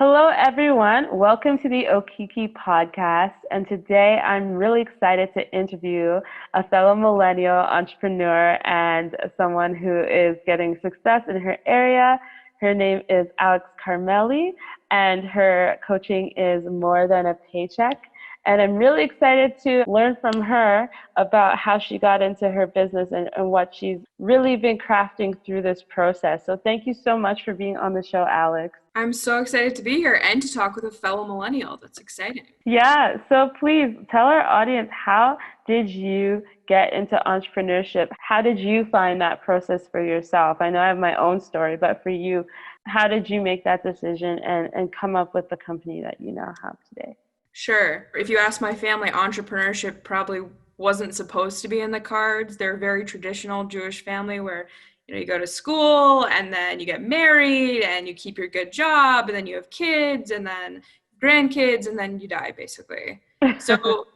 Hello, everyone. Welcome to the Okiki Podcast. And today I'm really excited to interview a fellow millennial entrepreneur and someone who is getting success in her area. Her name is Alex Carmelli, and her coaching is More Than a Paycheck. And I'm really excited to learn from her about how she got into her business and what she's really been crafting through this process. So thank you so much for being on the show, Alex. I'm so excited to be here and to talk with a fellow millennial. That's exciting. Yeah, so please tell our audience, how did you get into entrepreneurship? How did you find that process for yourself? I know I have my own story, but for you, how did you make that decision and come up with the company that you now have today? Sure. If you ask my family, entrepreneurship probably wasn't supposed to be in the cards. They're a very traditional Jewish family where you go to school and then you get married and you keep your good job and then you have kids and then grandkids and then you die, basically. So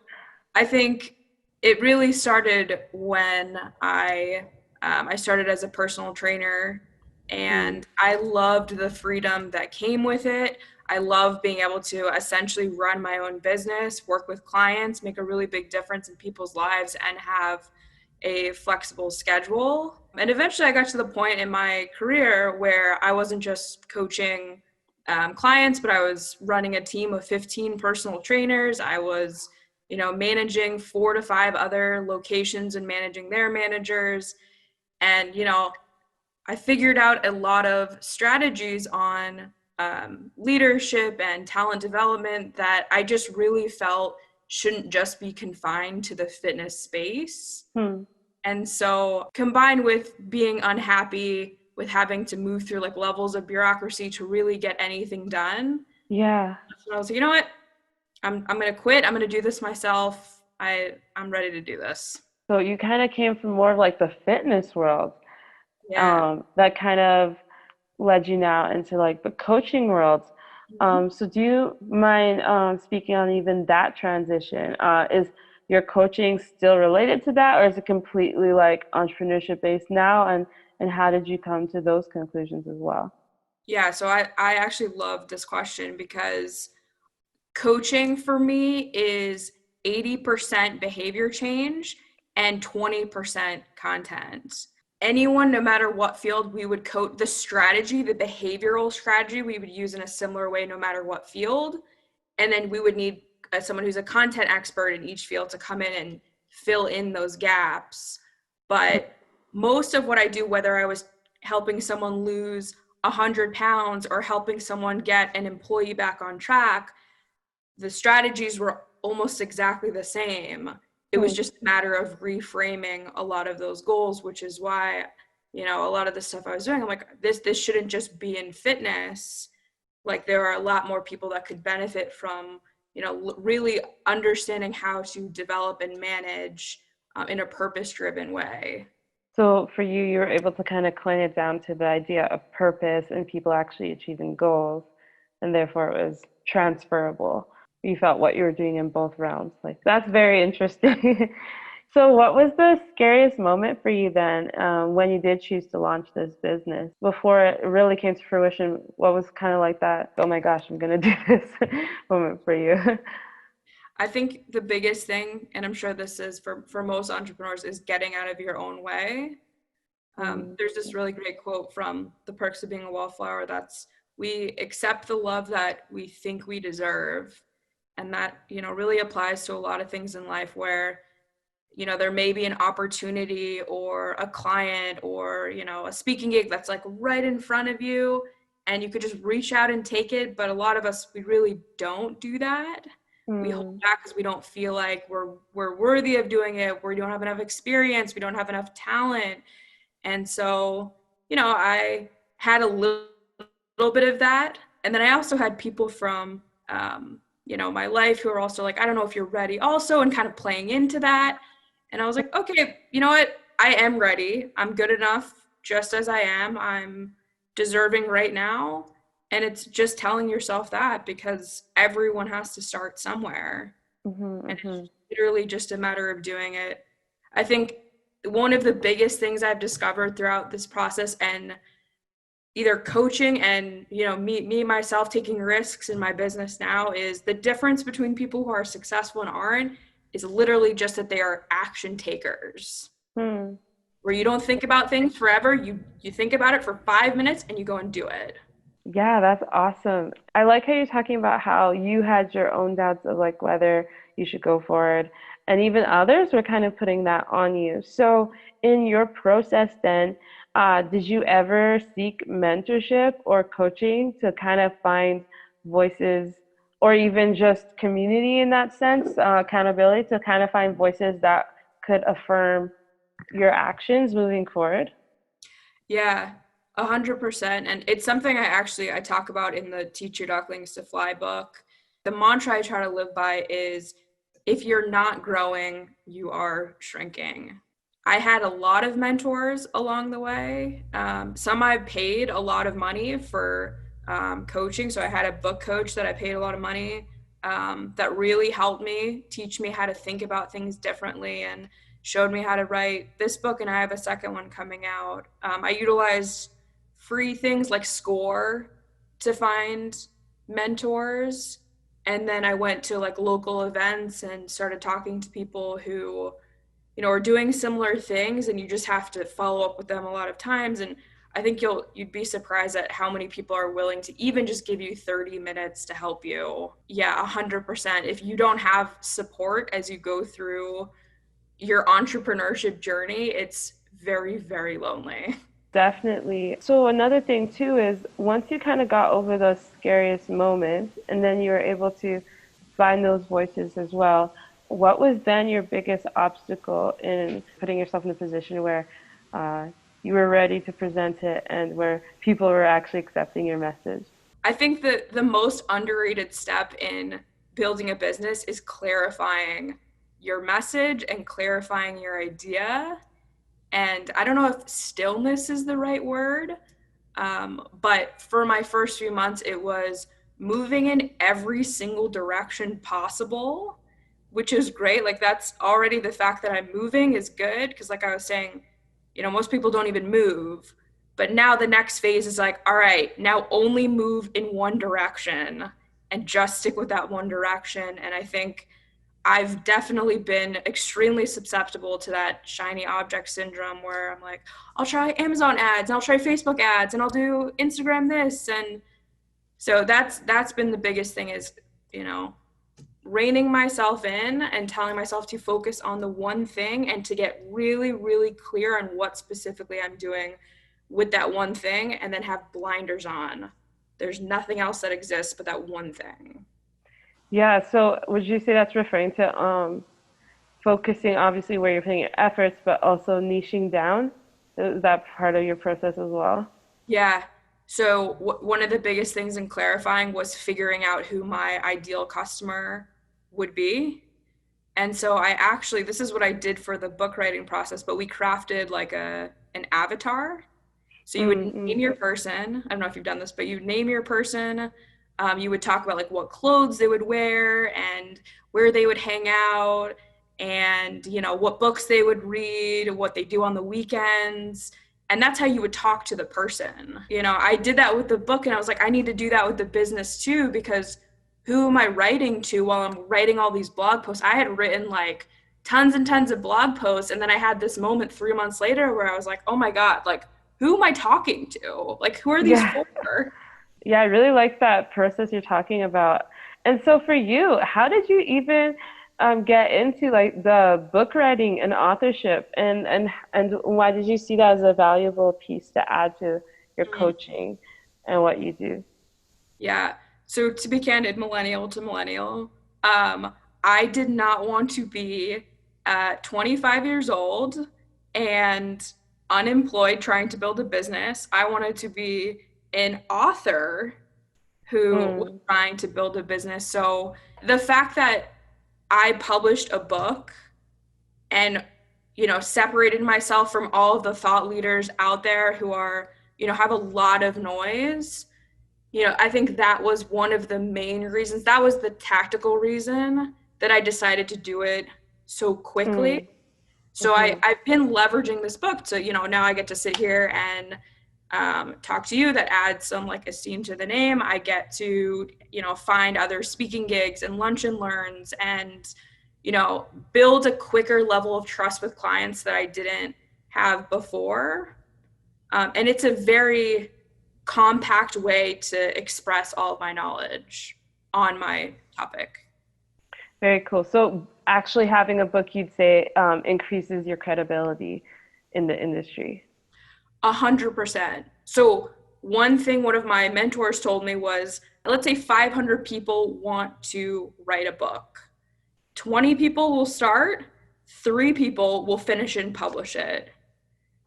I think it really started when I started as a personal trainer, and I loved the freedom that came with it. I love being able to essentially run my own business, work with clients, make a really big difference in people's lives, and have a flexible schedule. And eventually I got to the point in my career where I wasn't just coaching clients, but I was running a team of 15 personal trainers. I was, managing 4 to 5 other locations and managing their managers. And, I figured out a lot of strategies on leadership and talent development that I just really felt shouldn't just be confined to the fitness space. And so combined with being unhappy with having to move through like levels of bureaucracy to really get anything done. Yeah. So I was like, you know what? I'm going to quit. I'm going to do this myself. I'm ready to do this. So you kind of came from more of like the fitness world. Yeah. That kind of led you now into like the coaching world. So do you mind speaking on even that transition? Is your coaching still related to that, or is it completely like entrepreneurship based now? And how did you come to those conclusions as well? Yeah. So I actually love this question because coaching for me is 80% behavior change and 20% content. Anyone, no matter what field, we would coach the strategy, the behavioral strategy, we would use in a similar way no matter what field. And then we would need someone who's a content expert in each field to come in and fill in those gaps. But most of what I do, whether I was helping someone lose 100 pounds or helping someone get an employee back on track, the strategies were almost exactly the same. It was just a matter of reframing a lot of those goals, which is why, a lot of the stuff I was doing, I'm like, this shouldn't just be in fitness. Like, there are a lot more people that could benefit from, really understanding how to develop and manage in a purpose-driven way. So for you, you were able to kind of coin it down to the idea of purpose and people actually achieving goals, and therefore it was transferable. You felt what you were doing in both realms. Like, that's very interesting. So what was the scariest moment for you then, when you did choose to launch this business? Before it really came to fruition, what was kind of like that, oh my gosh, I'm going to do this moment for you? I think the biggest thing, and I'm sure this is for most entrepreneurs, is getting out of your own way. There's this really great quote from The Perks of Being a Wallflower that's, we accept the love that we think we deserve. And that, really applies to a lot of things in life where, there may be an opportunity or a client or, a speaking gig that's like right in front of you and you could just reach out and take it. But a lot of us, we really don't do that. We hold back because we don't feel like we're worthy of doing it. We don't have enough experience. We don't have enough talent. And so, I had a little bit of that. And then I also had people from, my life who are also like, I don't know if you're ready also, and kind of playing into that. And I was like, okay, you know what? I am ready. I'm good enough just as I am. I'm deserving right now. And it's just telling yourself that, because everyone has to start somewhere. And it's literally just a matter of doing it. I think one of the biggest things I've discovered throughout this process, and either coaching and, me myself taking risks in my business now is the difference between people who are successful and aren't is literally just that they are action takers. Where you don't think about things forever, you think about it for 5 minutes and you go and do it. Yeah, that's awesome. I like how you're talking about how you had your own doubts of like whether you should go forward, and even others were kind of putting that on you. So, in your process, then, did you ever seek mentorship or coaching to kind of find voices, or even just community in that sense, accountability to kind of find voices that could affirm your actions moving forward? Yeah, 100%. And it's something I talk about in the Teach Your Ducklings to Fly book. The mantra I try to live by is if you're not growing, you are shrinking. I had a lot of mentors along the way. Some I paid a lot of money for coaching. So I had a book coach that I paid a lot of money that really helped me teach me how to think about things differently and showed me how to write this book, and I have a second one coming out. I utilized free things like Score to find mentors, and then I went to like local events and started talking to people who, are doing similar things, and you just have to follow up with them a lot of times. And I think you'd be surprised at how many people are willing to even just give you 30 minutes to help you. Yeah, 100%. If you don't have support as you go through your entrepreneurship journey, it's very, very lonely. Definitely. So another thing too is once you kind of got over those scariest moments and then you were able to find those voices as well, what was then your biggest obstacle in putting yourself in a position where you were ready to present it and where people were actually accepting your message? I think that the most underrated step in building a business is clarifying your message and clarifying your idea. And I don't know if stillness is the right word, but for my first few months, it was moving in every single direction possible, which is great. Like that's already the fact that I'm moving is good. Cause like I was saying, most people don't even move. But now the next phase is like, all right, now only move in one direction and just stick with that one direction. And I think I've definitely been extremely susceptible to that shiny object syndrome where I'm like, I'll try Amazon ads and I'll try Facebook ads and I'll do Instagram this. And so that's been the biggest thing is, reining myself in and telling myself to focus on the one thing and to get really, really clear on what specifically I'm doing with that one thing and then have blinders on. There's nothing else that exists but that one thing. Yeah, so would you say that's referring to focusing obviously where you're putting your efforts, but also niching down? Is that part of your process as well? Yeah. So one of the biggest things in clarifying was figuring out who my ideal customer would be. And so this is what I did for the book writing process, but we crafted like an avatar. So you would name your person. I don't know if you've done this, but you name your person. You would talk about like what clothes they would wear and where they would hang out and, what books they would read, what they do on the weekends. And that's how you would talk to the person. I did that with the book and I was like, I need to do that with the business too, because who am I writing to while I'm writing all these blog posts? I had written like tons and tons of blog posts. And then I had this moment 3 months later where I was like, oh my God, like, who am I talking to? Like, who are these Yeah. for? Yeah, I really like that process you're talking about. And so for you, how did you even get into like the book writing and authorship and why did you see that as a valuable piece to add to your coaching and what you do? Yeah. So to be candid, millennial to millennial, I did not want to be 25 years old and unemployed trying to build a business. I wanted to be an author who was Mm, trying to build a business. So the fact that I published a book and, separated myself from all of the thought leaders out there who are, have a lot of noise. I think that was one of the main reasons. That was the tactical reason that I decided to do it so quickly. mm, So mhm. I've been leveraging this book to, now I get to sit here and talk to you, that adds some like esteem to the name. I get to, find other speaking gigs and lunch and learns and, build a quicker level of trust with clients that I didn't have before. And it's a very compact way to express all of my knowledge on my topic. Very cool. So actually having a book, you'd say, increases your credibility in the industry. 100%. So one thing one of my mentors told me was, let's say 500 people want to write a book. 20 people will start, 3 people will finish and publish it.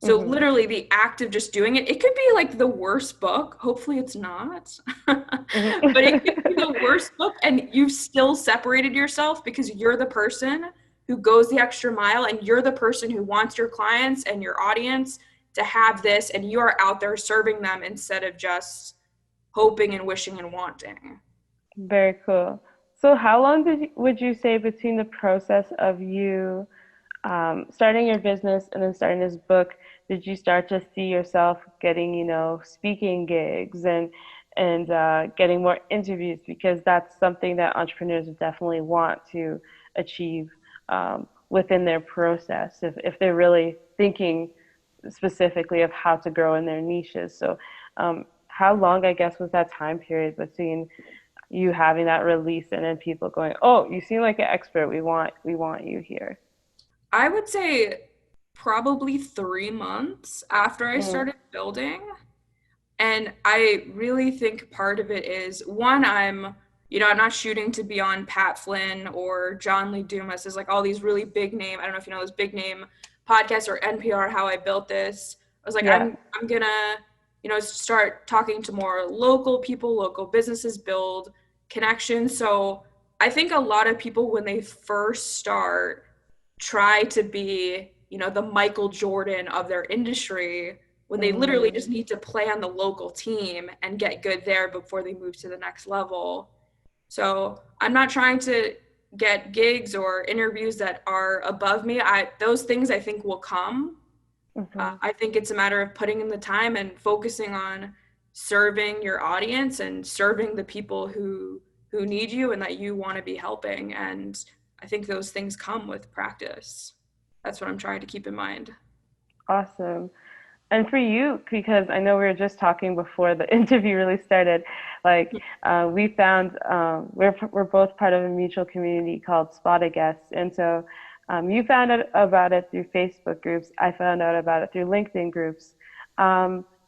So literally the act of just doing it, it could be like the worst book. Hopefully it's not, but it could be the worst book and you've still separated yourself because you're the person who goes the extra mile and you're the person who wants your clients and your audience to have this, and you are out there serving them instead of just hoping and wishing and wanting. Very cool. So how long would you say between the process of you starting your business and then starting this book, did you start to see yourself getting, speaking gigs and getting more interviews? Because that's something that entrepreneurs definitely want to achieve within their process if they're really thinking specifically of how to grow in their niches. So how long, I guess, was that time period between you having that release and then people going, oh, you seem like an expert, we want you here? I would say probably 3 months after I started building. And I really think part of it is, one, I'm not shooting to be on Pat Flynn or John Lee Dumas. Is like all these really big name, I don't know if you know those big name podcasts or NPR, How I Built This. I was like, I'm gonna, start talking to more local people, local businesses, build connections. So I think a lot of people when they first start try to be, the Michael Jordan of their industry when they literally just need to play on the local team and get good there before they move to the next level. So I'm not trying to get gigs or interviews that are above me. Those things I think will come. I think it's a matter of putting in the time and focusing on serving your audience and serving the people who need you and that you want to be helping. And I think those things come with practice. That's what I'm trying to keep in mind. Awesome. And for you, because I know we were just talking before the interview really started, like we found we're both part of a mutual community called Spot a Guest, and so you found out about it through Facebook groups. I found out about it through LinkedIn groups.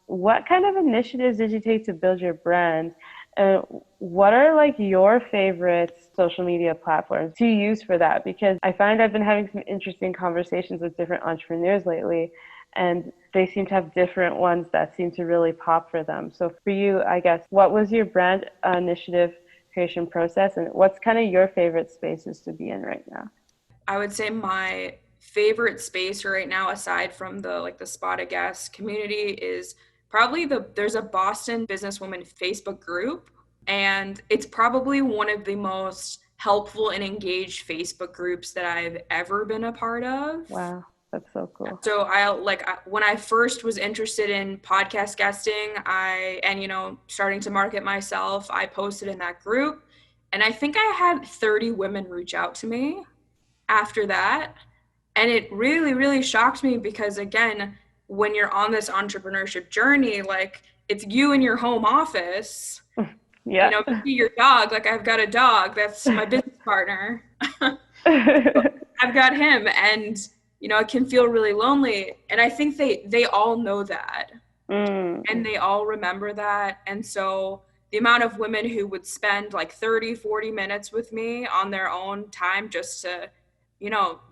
What kind of initiatives did you take to build your brand? And what are like your favorite social media platforms to use for that? Because I find I've been having some interesting conversations with different entrepreneurs lately, and they seem to have different ones that seem to really pop for them. So for you, I guess, what was your brand initiative creation process, and what's kind of your favorite spaces to be in right now? I would say my favorite space right now, aside from the Spot a Guest community, is probably there's a Boston businesswoman Facebook group, and it's probably one of the most helpful and engaged Facebook groups that I've ever been a part of. Wow, that's so cool. So when I first was interested in podcast guesting, starting to market myself, I posted in that group, and I think I had 30 women reach out to me after that. And it really, really shocked me because, again, when you're on this entrepreneurship journey, like it's you in your home office, maybe your dog, like I've got a dog, that's my business partner. I've got him, and, it can feel really lonely. And I think they all know that and they all remember that. And so the amount of women who would spend like 30, 40 minutes with me on their own time just to,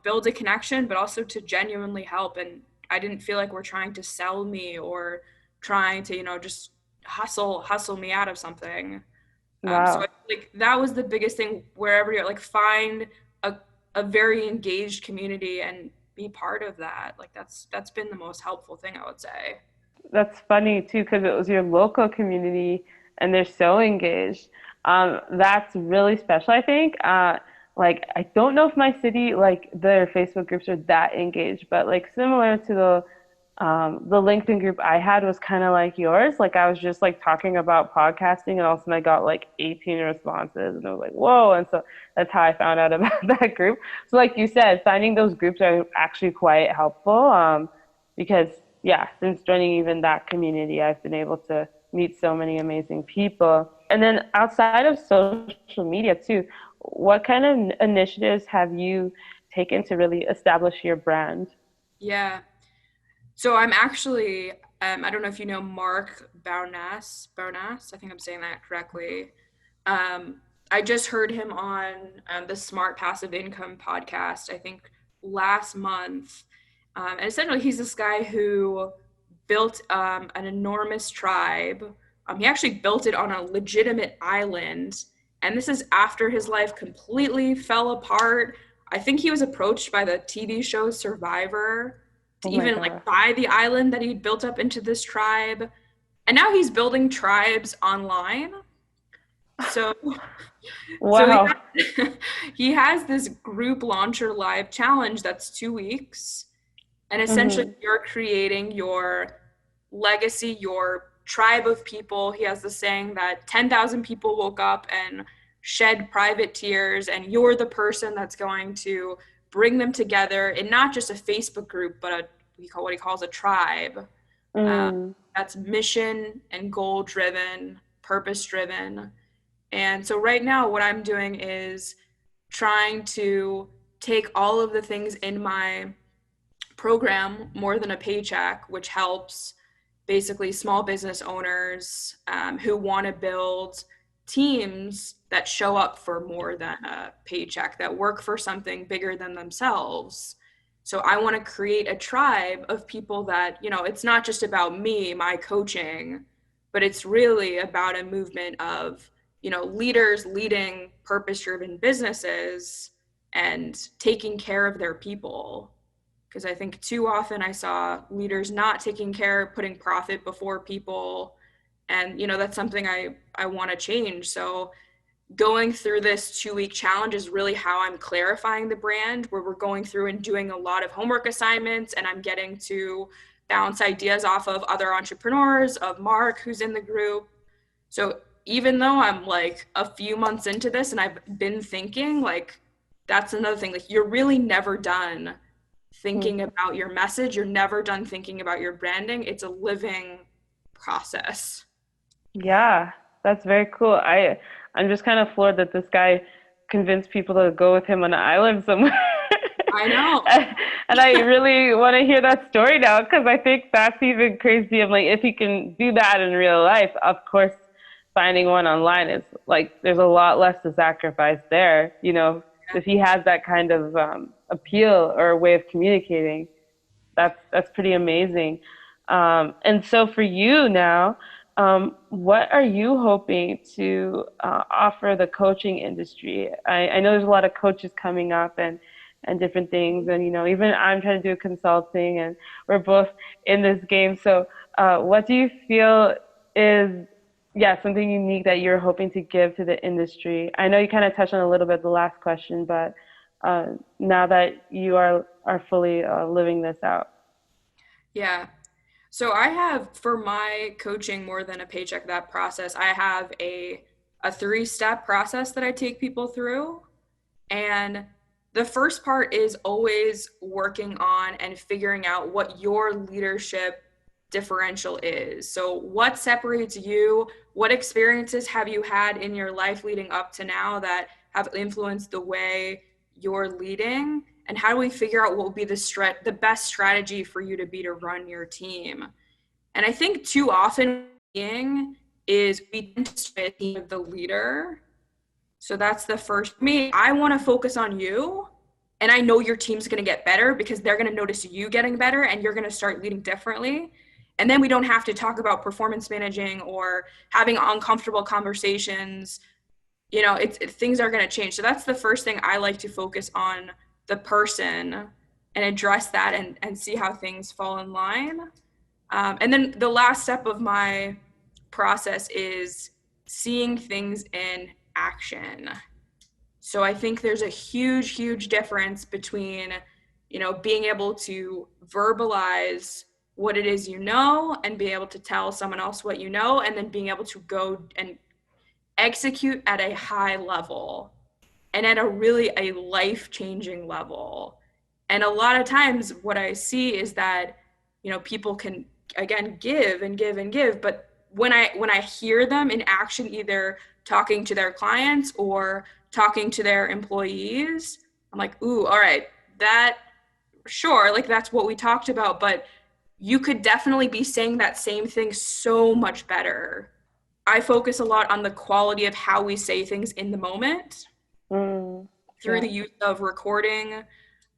build a connection, but also to genuinely help. And I didn't feel like we're trying to sell me or trying to, just hustle me out of something. Wow. So I think that was the biggest thing, wherever you're, like, find a very engaged community and be part of that. Like that's been the most helpful thing, I would say. That's funny too, because it was your local community and they're so engaged. That's really special, I think. Like, I don't know if my city, like, their Facebook groups are that engaged, but like similar to the The LinkedIn group I had was kind of like yours. Like I was just like talking about podcasting, and all of a sudden I got like 18 responses, and I was like, whoa! And so that's how I found out about that group. So like you said, finding those groups are actually quite helpful, because yeah, since joining even that community, I've been able to meet so many amazing people. And then outside of social media too, what kind of initiatives have you taken to really establish your brand? Yeah. So I'm actually, I don't know if you know Mark Bonas. I think I'm saying that correctly. Um, I just heard him on the Smart Passive Income podcast, I think last month. And essentially, he's this guy who built an enormous tribe. He actually built it on a legitimate island. And this is after his life completely fell apart. I think he was approached by the TV show Survivor to Oh my even gosh. like buy the island that he'd built up into this tribe. And now he's building tribes online. So, so Wow. he has this group launcher live challenge that's 2 weeks. And essentially, Hmm. you're creating your legacy, your tribe of people. He has the saying that 10,000 people woke up and shed private tears, and you're the person that's going to bring them together in not just a Facebook group, but what he calls a tribe. Um, Mm. that's mission and goal driven, purpose driven. And so right now, what I'm doing is trying to take all of the things in my program, More Than a Paycheck, which helps basically small business owners who want to build teams that show up for more than a paycheck, that work for something bigger than themselves. So I want to create a tribe of people that, it's not just about me, my coaching, but it's really about a movement of, leaders leading purpose-driven businesses and taking care of their people. Because I think too often I saw leaders not taking care, putting profit before people. And, that's something I want to change. So going through this 2 week challenge is really how I'm clarifying the brand, where we're going through and doing a lot of homework assignments, and I'm getting to bounce ideas off of other entrepreneurs, of Mark, who's in the group. So even though I'm like a few months into this and I've been thinking, like, that's another thing, like, you're really never done thinking about your message. You're never done thinking about your branding. It's a living process. Yeah, that's very cool. I'm just kind of floored that this guy convinced people to go with him on an island somewhere. I know. And I really want to hear that story now because I think that's even crazy. I'm like, if he can do that in real life, of course, finding one online is like there's a lot less to sacrifice there. If he has that kind of appeal or way of communicating, that's pretty amazing. And so for you now, what are you hoping to offer the coaching industry? I know there's a lot of coaches coming up and different things, and even I'm trying to do consulting, and we're both in this game. So, what do you feel is something unique that you're hoping to give to the industry? I know you kind of touched on a little bit the last question, but now that you are fully living this out. Yeah. So I have, for my coaching More Than a Paycheck, that process, I have a 3-step process that I take people through. And the first part is always working on and figuring out what your leadership differential is. So what separates you? What experiences have you had in your life leading up to now that have influenced the way you're leading? And how do we figure out what will be the best strategy for you to run your team? And I think too often being is we tend to sway the team of the leader. So that's the first. Me, I want to focus on you. And I know your team's going to get better because they're going to notice you getting better and you're going to start leading differently. And then we don't have to talk about performance managing or having uncomfortable conversations. Things are going to change. So that's the first thing. I like to focus on the person and address that and see how things fall in line. And then the last step of my process is seeing things in action. So I think there's a huge, huge difference between, being able to verbalize what it is you know and being able to tell someone else what you know, and then being able to go and execute at a high level and at a life-changing level. And a lot of times what I see is that, people can, again, give and give and give, but when I hear them in action, either talking to their clients or talking to their employees, I'm like, ooh, all right, sure, like that's what we talked about, but you could definitely be saying that same thing so much better. I focus a lot on the quality of how we say things in the moment through the use of recording.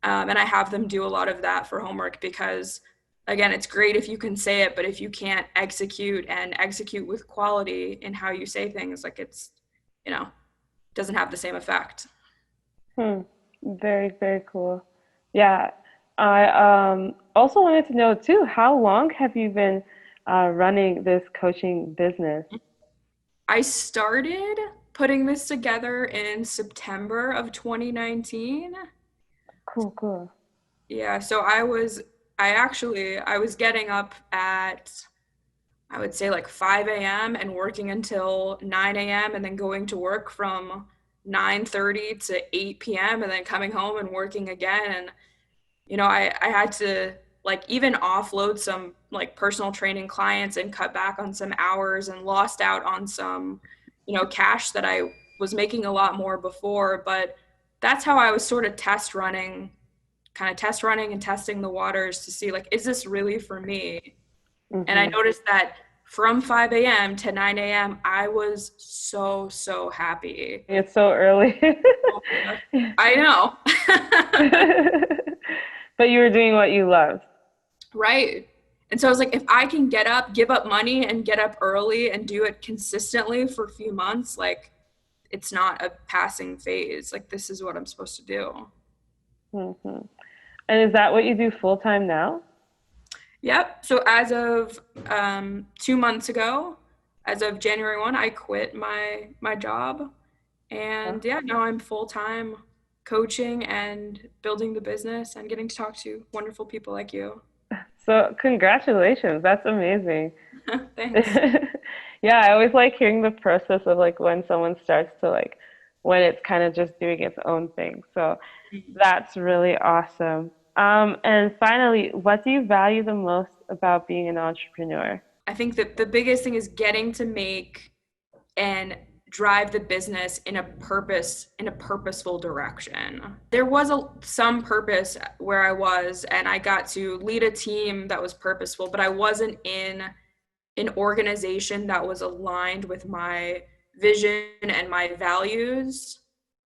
And I have them do a lot of that for homework because, again, it's great if you can say it, but if you can't execute with quality in how you say things, like it's, doesn't have the same effect. Very, very cool. Yeah. I also wanted to know too, how long have you been running this coaching business? I started putting this together in September of 2019. Cool. Yeah, so I was getting up at, I would say like 5 a.m. and working until 9 a.m. and then going to work from 9:30 to 8 p.m. and then coming home and working again. And, I had to like even offload some like personal training clients and cut back on some hours and lost out on some, cash that I was making a lot more before. But that's how I was sort of test running and testing the waters to see, like, is this really for me? And I noticed that from 5 a.m. to 9 a.m., I was so happy. It's so early. I know. But you were doing what you loved. Right. And so I was like, if I can get up, give up money and get up early and do it consistently for a few months, like it's not a passing phase. Like this is what I'm supposed to do. And is that what you do full time now? Yep. So as of 2 months ago, as of January 1, I quit my job. And now I'm full time coaching and building the business and getting to talk to wonderful people like you. So congratulations. That's amazing. Thanks. Yeah, I always like hearing the process of like when someone starts to like when it's kind of just doing its own thing. So that's really awesome. And finally, what do you value the most about being an entrepreneur? I think that the biggest thing is getting to make and drive the business in a purposeful direction. There was some purpose where I was, and I got to lead a team that was purposeful, but I wasn't in an organization that was aligned with my vision and my values.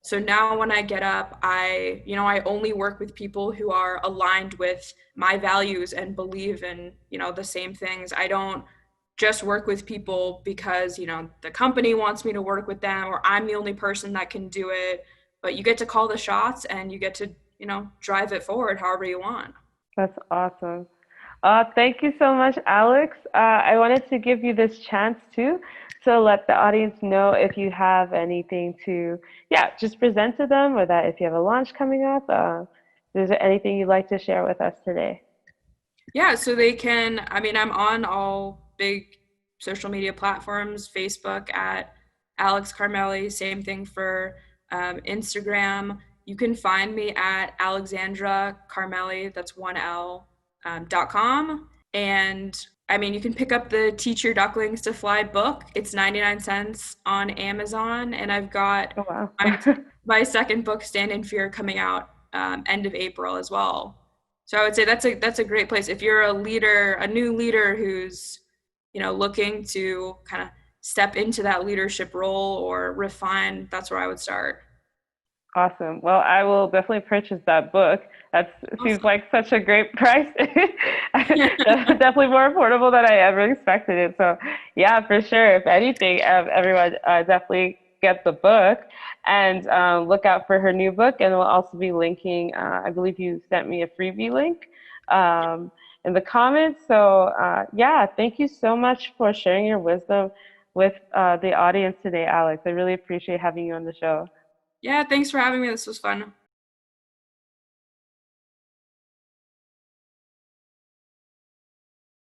So now when I get up, I only work with people who are aligned with my values and believe in, the same things. I don't just work with people because, the company wants me to work with them or I'm the only person that can do it. But you get to call the shots and you get to, drive it forward however you want. That's awesome. Thank you so much, Alex. I wanted to give you this chance too to let the audience know if you have anything to, just present to them, or that if you have a launch coming up, is there anything you'd like to share with us today? Yeah, so they can, I'm on all big social media platforms, Facebook at Alex Carmelli, same thing for Instagram. You can find me at Alexandra Carmelli, that's 1L, .com. And you can pick up the Teach Your Ducklings to Fly book. It's 99 cents on Amazon. And I've got my second book, Stand in Fear, coming out end of April as well. So I would say that's a great place. If you're a new leader who's, looking to kind of step into that leadership role or refine, that's where I would start. Awesome. Well, I will definitely purchase that book. That seems like such a great price. Definitely more affordable than I ever expected it. So yeah, for sure. If anything, everyone definitely get the book and look out for her new book. And we'll also be linking, I believe you sent me a freebie link in the comments. So thank you so much for sharing your wisdom with the audience today, Alex. I really appreciate having you on the show. Yeah, thanks for having me. This was fun.